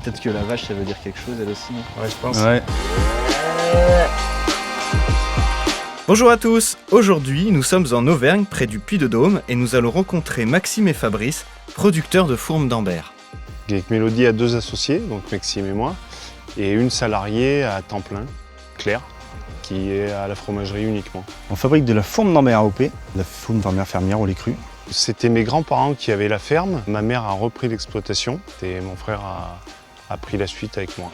Peut-être que la vache, ça veut dire quelque chose, elle aussi, non? Ouais, je pense. Ouais. Bonjour à tous, aujourd'hui nous sommes en Auvergne près du Puy-de-Dôme et nous allons rencontrer Maxime et Fabrice, producteurs de fourmes d'Ambert. Avec Mélodie a 2 associés, donc Maxime et moi, et une salariée à temps plein, Claire, qui est à la fromagerie uniquement. On fabrique de la fourme d'Ambert AOP, la fourme d'Ambert fermière au lait cru. C'était mes grands-parents qui avaient la ferme, ma mère a repris l'exploitation et mon frère a pris la suite avec moi.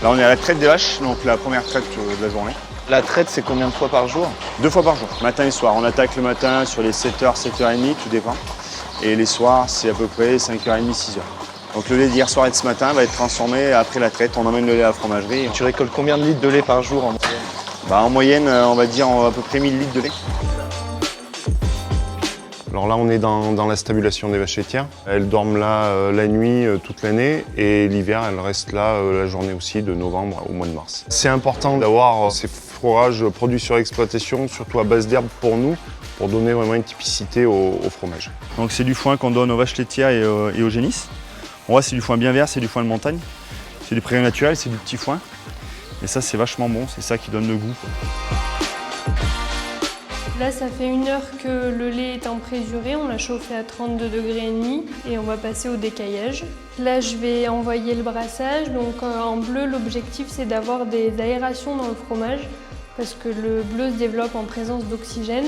Là, on est à la traite des vaches, donc la première traite de la journée. La traite, c'est combien de fois par jour? 2 fois par jour, matin et soir. On attaque le matin sur les 7h, 7h30, tout dépend. Et les soirs, c'est à peu près 5h30, 6h. Donc le lait d'hier soir et de ce matin va être transformé après la traite. On emmène le lait à la fromagerie. Tu récoltes combien de litres de lait par jour en moyenne? En moyenne, on va dire à peu près 1000 litres de lait. Alors là, on est dans la stabulation des vaches laitières. Elles dorment là la nuit, toute l'année, et l'hiver, elles restent là la journée aussi, de novembre au mois de mars. C'est important d'avoir ces fourrages produits sur exploitation, surtout à base d'herbe pour nous, pour donner vraiment une typicité au fromage. Donc c'est du foin qu'on donne aux vaches laitières et aux génisses. On voit c'est du foin bien vert, c'est du foin de montagne. C'est du prairie naturel, c'est du petit foin. Et ça c'est vachement bon, c'est ça qui donne le goût, quoi. Là, ça fait 1 heure que le lait est en préjuré, on l'a chauffé à 32,5 degrés et on va passer au décaillage. Là, je vais envoyer le brassage. Donc en bleu, l'objectif c'est d'avoir des aérations dans le fromage parce que le bleu se développe en présence d'oxygène.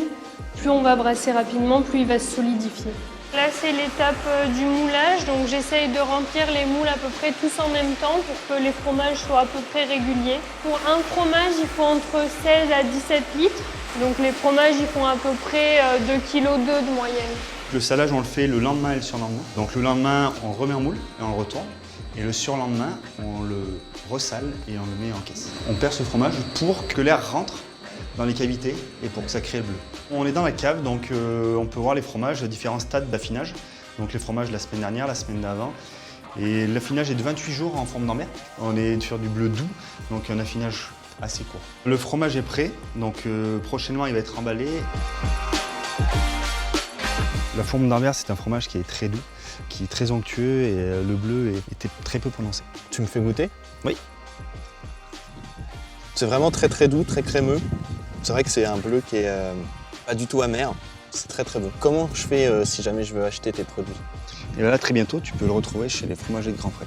Plus on va brasser rapidement, plus il va se solidifier. Là, c'est l'étape du moulage, donc j'essaye de remplir les moules à peu près tous en même temps pour que les fromages soient à peu près réguliers. Pour un fromage, il faut entre 16 à 17 litres. Donc les fromages, ils font à peu près 2,2 kg de moyenne. Le salage, on le fait le lendemain et le surlendemain. Donc le lendemain, on le remet en moule et on le retourne. Et le surlendemain, on le ressale et on le met en caisse. On perce le fromage pour que l'air rentre dans les cavités et pour que ça crée le bleu. On est dans la cave, donc on peut voir les fromages à différents stades d'affinage. Donc les fromages la semaine dernière, la semaine d'avant. Et l'affinage est de 28 jours en forme d'Ambert. On est sur du bleu doux, donc un affinage assez court. Le fromage est prêt, donc prochainement il va être emballé. La fourme d'Ambert, c'est un fromage qui est très doux, qui est très onctueux et le bleu était très peu prononcé. Tu me fais goûter? Oui. C'est vraiment très très doux, très crémeux. C'est vrai que c'est un bleu qui est pas du tout amer. C'est très très bon. Comment je fais si jamais je veux acheter tes produits? Et là, très bientôt, tu peux le retrouver chez les fromagers de Grand Frais.